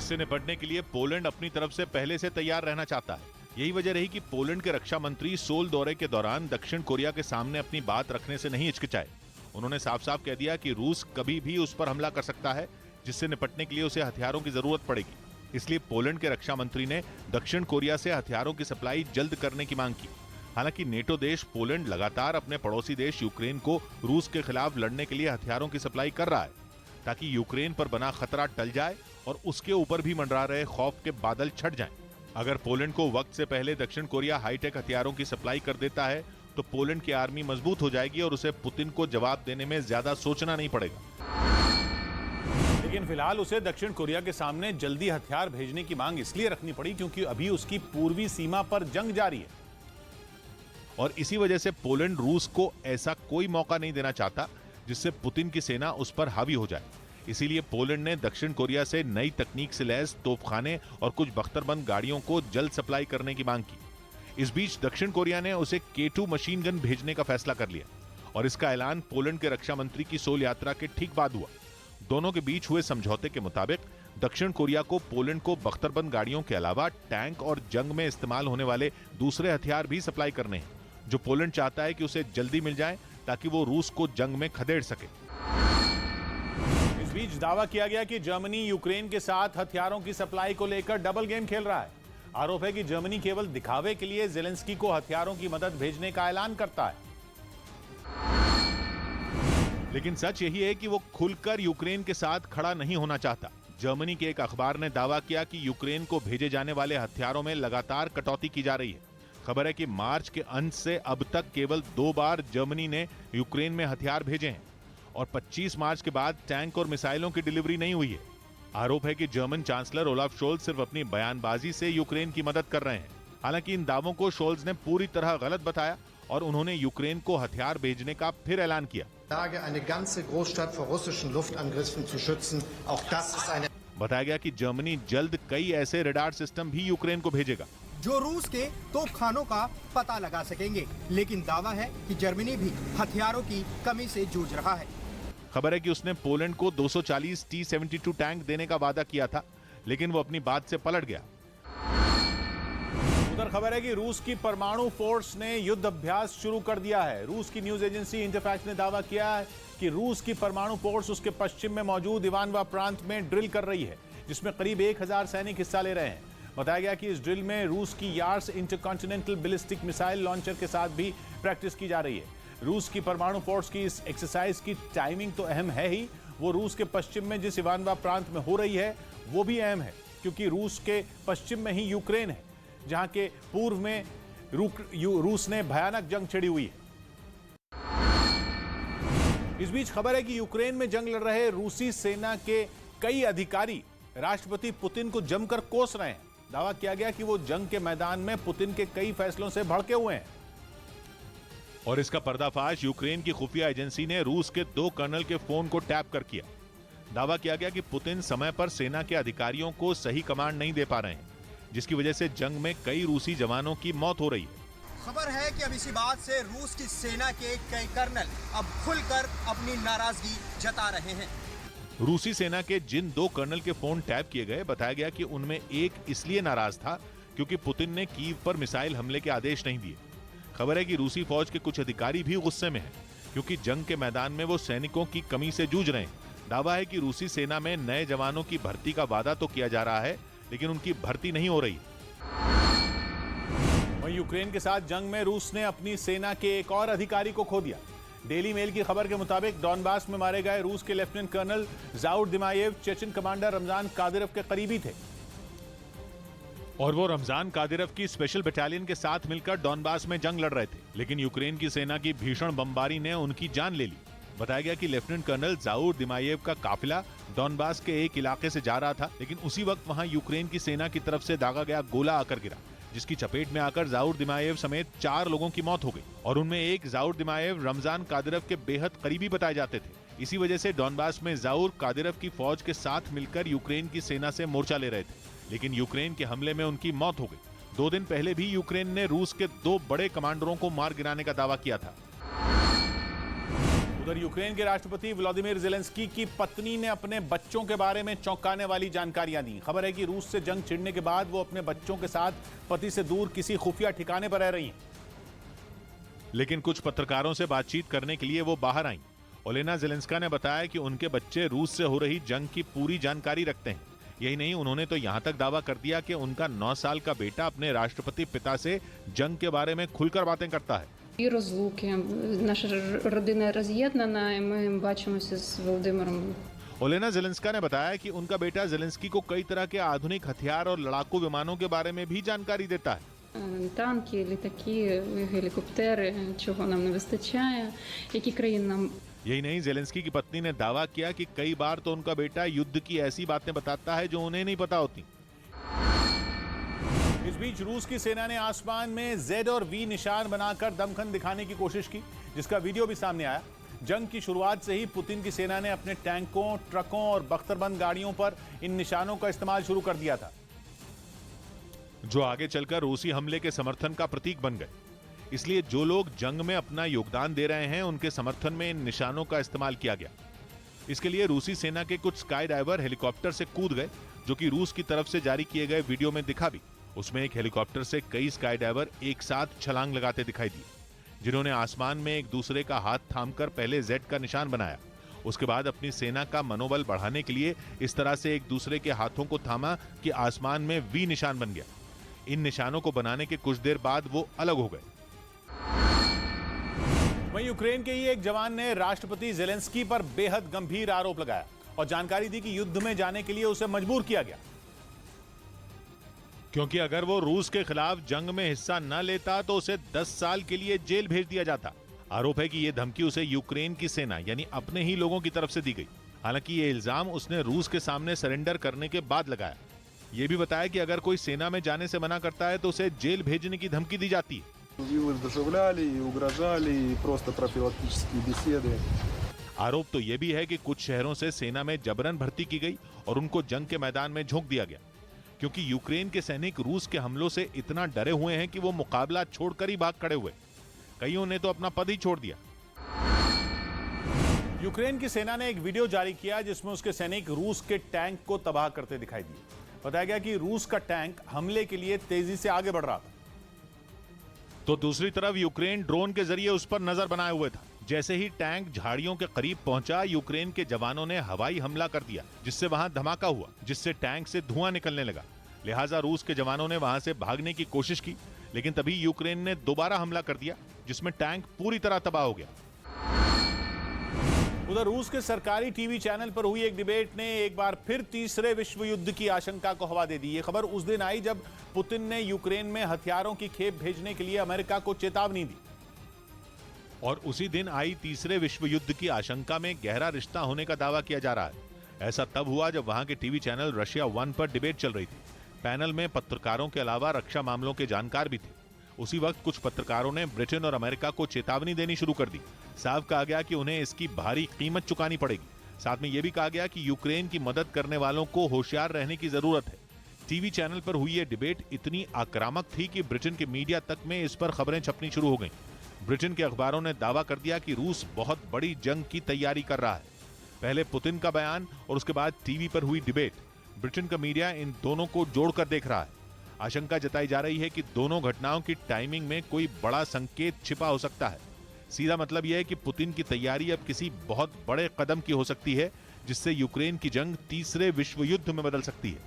जिससे निपटने के लिए पोलैंड अपनी तरफ से पहले से तैयार रहना चाहता है। यही वजह रही कि पोलैंड के रक्षा मंत्री सोल दौरे के दौरान दक्षिण कोरिया के सामने अपनी बात रखने से नहीं हिचकिचाए। उन्होंने साफ साफ कह दिया कि रूस कभी भी उस पर हमला कर सकता है, जिससे निपटने के लिए उसे हथियारों की जरूरत पड़ेगी। इसलिए पोलैंड के रक्षा मंत्री ने दक्षिण कोरिया से हथियारों की सप्लाई जल्द करने की मांग की। हालांकि नेटो देश पोलैंड लगातार अपने पड़ोसी देश यूक्रेन को रूस के खिलाफ लड़ने के लिए हथियारों की सप्लाई कर रहा है, ताकि यूक्रेन पर बना खतरा टल जाए और उसके ऊपर भी मंडरा रहे खौफ के बादल छट जाएं। अगर पोलैंड को वक्त से पहले दक्षिण कोरिया हाईटेक हथियारों की सप्लाई कर देता है तो पोलैंड की आर्मी मजबूत हो जाएगी और उसे पुतिन को जवाब देने में ज्यादा सोचना नहीं पड़ेगा। लेकिन फिलहाल उसे दक्षिण कोरिया के सामने जल्दी हथियार भेजने की मांग इसलिए रखनी पड़ी क्योंकि अभी उसकी पूर्वी सीमा पर जंग जारी है और इसी वजह से पोलैंड रूस को ऐसा कोई मौका नहीं देना चाहता जिससे पुतिन की सेना उस पर हावी हो जाए। इसीलिए पोलैंड ने दक्षिण कोरिया से नई तकनीक से लैस तोपखाने और कुछ बख्तरबंद गाड़ियों को जल्द सप्लाई करने की मांग की। इस बीच दक्षिण कोरिया ने उसे K2 मशीन गन भेजने का फैसला कर लिया और इसका ऐलान पोलैंड के रक्षा मंत्री की सोल यात्रा के ठीक बाद हुआ। दोनों के बीच हुए समझौते के मुताबिक दक्षिण कोरिया को पोलैंड को बख्तरबंद गाड़ियों के अलावा टैंक और जंग में इस्तेमाल होने वाले दूसरे हथियार भी सप्लाई करने हैं, जो पोलैंड चाहता है कि उसे जल्दी मिल जाए ताकि वो रूस को जंग में खदेड़ सके। इस बीच दावा किया गया कि जर्मनी यूक्रेन के साथ हथियारों की सप्लाई को लेकर डबल गेम खेल रहा है। आरोप है कि जर्मनी केवल दिखावे के लिए ज़ेलेंस्की को हथियारों की मदद भेजने का ऐलान करता है। लेकिन सच यही है कि वो खुलकर यूक्रेन के साथ खड़ा नहीं होना चाहता। जर्मनी के एक अखबार ने दावा किया कि यूक्रेन को भेजे जाने वाले हथियारों में लगातार कटौती की जा रही है। खबर है कि मार्च के अंत से अब तक केवल 2 बार जर्मनी ने यूक्रेन में हथियार भेजे हैं और 25 मार्च के बाद टैंक और मिसाइलों की डिलीवरी नहीं हुई है। आरोप है कि जर्मन चांसलर ओलाफ शोल्ज सिर्फ अपनी बयानबाजी से यूक्रेन की मदद कर रहे हैं। हालांकि इन दावों को शोल्ज ने पूरी तरह गलत बताया और उन्होंने यूक्रेन को हथियार भेजने का फिर ऐलान किया। बताया गया कि जर्मनी जल्द कई ऐसे रडार सिस्टम भी यूक्रेन को भेजेगा जो रूस के तोपखानों का पता लगा सकेंगे। लेकिन दावा है कि जर्मनी भी हथियारों की कमी से जूझ रहा है। खबर है कि उसने पोलैंड को 240 T-72 टैंक देने का वादा किया था, लेकिन वो अपनी बात से पलट गया। उधर खबर है कि रूस की परमाणु फोर्स ने युद्ध अभ्यास शुरू कर दिया है। रूस की न्यूज एजेंसी इंटरफैक्स ने दावा किया है कि रूस की परमाणु फोर्स उसके पश्चिम में मौजूद इवानवा प्रांत में ड्रिल कर रही है, जिसमें करीब 1000 सैनिक हिस्सा ले रहे हैं। बताया गया कि इस ड्रिल में रूस की Yars intercontinental ballistic missile launcher के साथ भी प्रैक्टिस की जा रही है। रूस की परमाणु फोर्स की इस एक्सरसाइज की टाइमिंग तो अहम है ही, वो रूस के पश्चिम में जिस इवानवा प्रांत में हो रही है वो भी अहम है, क्योंकि रूस के पश्चिम में ही यूक्रेन है, जहां के पूर्व में रूस ने भयानक जंग छिड़ी हुई है। इस बीच खबर है कि यूक्रेन में जंग लड़ रहे रूसी सेना के कई अधिकारी राष्ट्रपति पुतिन को जमकर कोस रहे हैं। दावा किया गया कि वो जंग के मैदान में पुतिन के कई फैसलों से भड़के हुए हैं। और इसका पर्दाफाश यूक्रेन की खुफिया एजेंसी ने रूस के 2 कर्नल के फोन को टैप कर किया। दावा किया गया कि पुतिन समय पर सेना के अधिकारियों को सही कमांड नहीं दे पा रहे हैं, जिसकी वजह से जंग में कई रूसी जवानों की मौत हो रही है। खबर है कि अब इसी बात से रूस की सेना के कई कर्नल अब खुलकर अपनी नाराजगी जता रहे हैं। रूसी सेना के जिन 2 कर्नल के फोन टैप किए गए, बताया गया कि उनमें एक इसलिए नाराज था क्योंकि पुतिन ने कीव पर मिसाइल हमले के आदेश नहीं दिए। खबर है कि रूसी फौज के कुछ अधिकारी भी गुस्से में हैं, क्योंकि जंग के मैदान में वो सैनिकों की कमी से जूझ रहे हैं। दावा है कि रूसी सेना में नए जवानों की भर्ती का वादा तो किया जा रहा है, लेकिन उनकी भर्ती नहीं हो रही। वहीं यूक्रेन के साथ जंग में रूस ने अपनी सेना के एक और अधिकारी को खो दिया। डेली मेल की खबर के मुताबिक डॉनबास में मारे गए रूस के lieutenant colonel Zaur Dimayev Chechen commander Ramzan Kadyrov के करीबी थे और वो रमजान कादिरव की स्पेशल बटालियन के साथ मिलकर डॉनबास में जंग लड़ रहे थे, लेकिन यूक्रेन की सेना की भीषण बमबारी ने उनकी जान ले ली। बताया गया कि लेफ्टिनेंट कर्नल जाउर दिमायेव का काफिला डॉनबास के एक इलाके से जा रहा था, लेकिन उसी वक्त वहां यूक्रेन की सेना की तरफ से दागा गया गोला आकर गिरा, जिसकी चपेट में आकर जाउर दिमायेव समेत 4 लोगों की मौत हो गई और उनमें एक जाउर दिमायेव रमजान कादिरव के बेहद करीबी बताए जाते थे। इसी वजह से डॉनबास में जाउर कादिरव की फौज के साथ मिलकर यूक्रेन की सेना से मोर्चा ले रहे थे, लेकिन यूक्रेन के हमले में उनकी मौत हो गई। 2 दिन पहले भी यूक्रेन ने रूस के 2 बड़े कमांडरों को मार गिराने का दावा किया था। उधर यूक्रेन के राष्ट्रपति व्लादिमीर ज़ेलेंस्की की पत्नी ने अपने बच्चों के बारे में चौंकाने वाली जानकारियां दी। खबर है कि रूस से जंग छिड़ने के बाद वो अपने बच्चों के साथ पति से दूर किसी खुफिया ठिकाने पर रह रही हैं। लेकिन कुछ पत्रकारों से बातचीत करने के लिए वो बाहर आईं। ओलेना ज़ेलेंस्का ने बताया कि उनके बच्चे रूस से हो रही जंग की पूरी जानकारी रखते हैं। यही नहीं, उन्होंने तो यहां तक दावा कर दिया कि उनका 9 साल का बेटा अपने राष्ट्रपति पिता से जंग के बारे में खुलकर बातें करता है। І розлуки. Наша родина роз'єднана, і ми бачимося з Володимиром. ओलेना ज़ेलेंस्का ने बताया कि उनका बेटा ज़ेलेंस्की को कई तरह के आधुनिक हथियार और लड़ाकू विमानों के बारे में भी जानकारी देता है। Танки, літаки, гелікоптери, чого нам не вистачає, які країни нам. यही नहीं, ज़ेलेंस्की की पत्नी ने दावा किया कि कई बार तो उनका बेटा युद्ध की ऐसी बातें बताता है जो उन्हें नहीं पता होती। इस बीच रूस की सेना ने आसमान में Z और V निशान बनाकर दमखम दिखाने की कोशिश की, जिसका वीडियो भी सामने आया। जंग की शुरुआत से ही पुतिन की सेना ने अपने टैंकों, ट्रकों और बख्तरबंद गाड़ियों पर इन निशानों का इस्तेमाल शुरू कर दिया था, जो आगे चलकर रूसी हमले के समर्थन का प्रतीक बन गए। इसलिए जो लोग जंग में अपना योगदान दे रहे हैं, उनके समर्थन में इन निशानों का इस्तेमाल किया गया। इसके लिए रूसी सेना के कुछ स्काई डाइवर हेलीकॉप्टर से कूद गए, जो कि रूस की तरफ से जारी किए गए वीडियो में दिखा भी। उसमें एक हेलीकॉप्टर से कई स्काई डाइवर एक साथ छलांग लगाते दिखाई दिए, जिन्होंने आसमान में एक दूसरे का हाथ थामकर पहले Z का निशान बनाया। उसके बाद अपनी सेना का मनोबल बढ़ाने के लिए इस तरह से एक दूसरे के हाथों को थामा कि आसमान में V निशान बन गया। इन निशानों को बनाने के कुछ देर बाद वो अलग हो गए। वहीं यूक्रेन के ही एक जवान ने राष्ट्रपति ज़ेलेंस्की पर बेहद गंभीर आरोप लगाया और जानकारी दी कि युद्ध में जाने के लिए उसे मजबूर किया गया, क्योंकि अगर वो रूस के खिलाफ जंग में हिस्सा न लेता तो उसे 10 साल के लिए जेल भेज दिया जाता। आरोप है कि ये धमकी उसे यूक्रेन की सेना यानी अपने ही लोगों की तरफ से दी गई। हालांकि ये इल्जाम उसने रूस के सामने सरेंडर करने के बाद लगाया। ये भी बताया कि अगर कोई सेना में जाने से मना करता है तो उसे जेल भेजने की धमकी दी जाती है। आरोप तो ये भी है कि कुछ शहरों से सेना में जबरन भर्ती की गई और उनको जंग के मैदान में झोंक दिया गया, क्योंकि यूक्रेन के सैनिक रूस के हमलों से इतना डरे हुए हैं कि वो मुकाबला छोड़कर ही भाग खड़े हुए। कईयों ने तो अपना पद ही छोड़ दिया। यूक्रेन की सेना ने एक वीडियो जारी किया जिसमें उसके सैनिक रूस के टैंक को तबाह करते दिखाई दिए। बताया गया कि रूस का टैंक हमले के लिए तेजी से आगे बढ़ रहा था, तो दूसरी तरफ यूक्रेन ड्रोन के जरिए उस पर नजर बनाए हुए था। जैसे ही टैंक झाड़ियों के करीब पहुंचा, यूक्रेन के जवानों ने हवाई हमला कर दिया, जिससे वहां धमाका हुआ, जिससे टैंक से धुआं निकलने लगा। लिहाजा रूस के जवानों ने वहां से भागने की कोशिश की, लेकिन तभी यूक्रेन ने दोबारा हमला कर दिया, जिसमें टैंक पूरी तरह तबाह हो गया। उधर रूस के सरकारी टीवी चैनल पर हुई एक डिबेट ने एक बार फिर तीसरे विश्व युद्ध की आशंका को हवा दे दी। ये खबर उस दिन आई जब पुतिन ने यूक्रेन में हथियारों की खेप भेजने के लिए अमेरिका को चेतावनी दी, और उसी दिन आई तीसरे विश्व युद्ध की आशंका में गहरा रिश्ता होने का दावा किया जा रहा है। ऐसा तब हुआ जब वहां के टीवी चैनल रशिया 1 पर डिबेट चल रही थी। पैनल में पत्रकारों के अलावा रक्षा मामलों के जानकार भी थे। उसी वक्त कुछ पत्रकारों ने ब्रिटेन और अमेरिका को चेतावनी देनी शुरू कर दी। साफ कहा गया कि उन्हें इसकी भारी कीमत चुकानी पड़ेगी। साथ में यह भी कहा गया कि यूक्रेन की मदद करने वालों को होशियार रहने की जरूरत है। टीवी चैनल पर हुई यह डिबेट इतनी आक्रामक थी कि ब्रिटेन के मीडिया तक में इस पर खबरें छपनी शुरू हो गईं। ब्रिटेन के अखबारों ने दावा कर दिया कि रूस बहुत बड़ी जंग की तैयारी कर रहा है। पहले पुतिन का बयान और उसके बाद टीवी पर हुई डिबेट, ब्रिटेन का मीडिया इन दोनों को जोड़कर देख रहा है। आशंका जताई जा रही है कि दोनों घटनाओं की टाइमिंग में कोई बड़ा संकेत छिपा हो सकता है। सीधा मतलब यह है कि पुतिन की तैयारी अब किसी बहुत बड़े कदम की हो सकती है, जिससे यूक्रेन की जंग तीसरे विश्व युद्ध में बदल सकती है।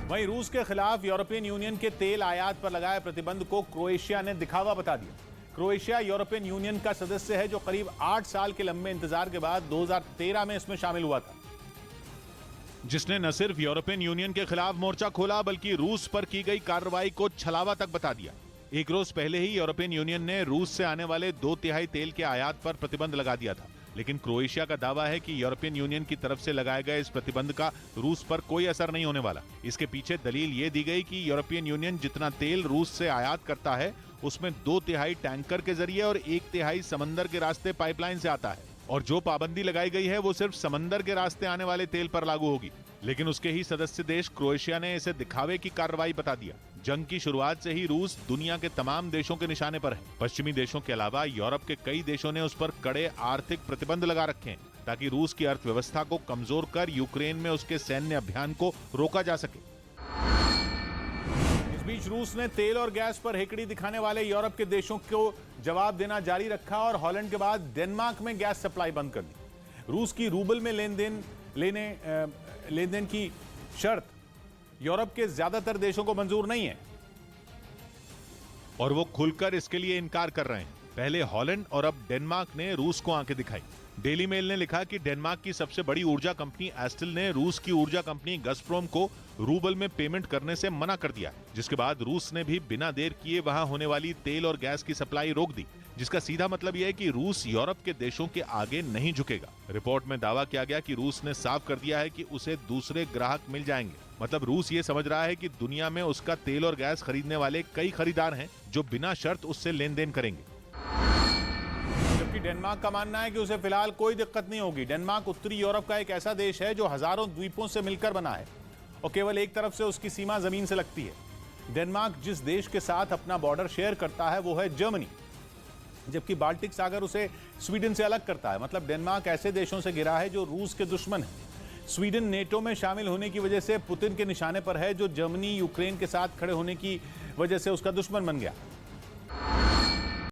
वहीं रूस के खिलाफ यूरोपियन यूनियन के तेल आयात पर लगाए प्रतिबंध को क्रोएशिया ने दिखावा बता दिया। क्रोएशिया यूरोपियन यूनियन का सदस्य है, जो करीब 8 साल के लंबे इंतजार के बाद 2013 में इसमें शामिल हुआ था, जिसने न सिर्फ यूरोपियन यूनियन के खिलाफ मोर्चा खोला बल्कि रूस पर की गई कार्रवाई को छलावा तक बता दिया। एक रोज पहले ही यूरोपियन यूनियन ने रूस से आने वाले 2/3 तेल के आयात पर प्रतिबंध लगा दिया था। लेकिन क्रोएशिया का दावा है कि यूरोपियन यूनियन की तरफ से लगाए गए इस प्रतिबंध का रूस पर कोई असर नहीं होने वाला। इसके पीछे दलील ये दी गई कि यूरोपियन यूनियन जितना तेल रूस से आयात करता है, उसमें 2/3 टैंकर के जरिए और 1/3 समंदर के रास्ते पाइपलाइन से आता है, और जो पाबंदी लगाई गई है वो सिर्फ समंदर के रास्ते आने वाले तेल पर लागू होगी। लेकिन उसके ही सदस्य देश क्रोएशिया ने इसे दिखावे की कार्रवाई बता दिया। जंग की शुरुआत से ही रूस दुनिया के तमाम देशों के निशाने पर है। पश्चिमी देशों के अलावा यूरोप के कई देशों ने उस पर कड़े आर्थिक प्रतिबंध लगा रखे हैं ताकि रूस की अर्थव्यवस्था को कमजोर कर यूक्रेन में उसके सैन्य अभियान को रोका जा सके। इस बीच रूस ने तेल और गैस पर हेकड़ी दिखाने वाले यूरोप के देशों को जवाब देना जारी रखा और हॉलैंड के बाद डेनमार्क में गैस सप्लाई बंद कर दी। रूस की रूबल में लेनदेन की शर्त यूरोप के ज्यादातर देशों को मंजूर नहीं है और वो खुलकर इसके लिए इनकार कर रहे हैं। पहले हॉलैंड और अब डेनमार्क ने रूस को आंखें दिखाई। डेली मेल ने लिखा कि डेनमार्क की सबसे बड़ी ऊर्जा कंपनी एस्टेल ने रूस की ऊर्जा कंपनी गज़प्रोम को रूबल में पेमेंट करने से मना कर दिया, जिसके बाद रूस ने भी बिना देर किए वहां होने वाली तेल और गैस की सप्लाई रोक दी, जिसका सीधा मतलब यह है कि रूस यूरोप के देशों के आगे नहीं झुकेगा। रिपोर्ट में दावा किया गया कि रूस ने साफ कर दिया है कि उसे दूसरे ग्राहक मिल जाएंगे। मतलब रूस ये समझ रहा है कि दुनिया में उसका तेल और गैस खरीदने वाले कई खरीदार हैं जो बिना शर्त उससे लेन देन करेंगे। जबकि डेनमार्क का मानना है कि उसे फिलहाल कोई दिक्कत नहीं होगी। डेनमार्क उत्तरी यूरोप का एक ऐसा देश है जो हजारों द्वीपों से मिलकर बना है और केवल एक तरफ से उसकी सीमा जमीन से लगती है। डेनमार्क जिस देश के साथ अपना बॉर्डर शेयर करता है वो है जर्मनी, जबकि बाल्टिक सागर उसे स्वीडन से अलग करता है। मतलब डेनमार्क ऐसे देशों से घिरा है जो रूस के दुश्मन है। स्वीडन नेटो में शामिल होने की वजह से पुतिन के निशाने पर है, जो जर्मनी यूक्रेन के साथ खड़े होने की वजह से उसका दुश्मन बन गया।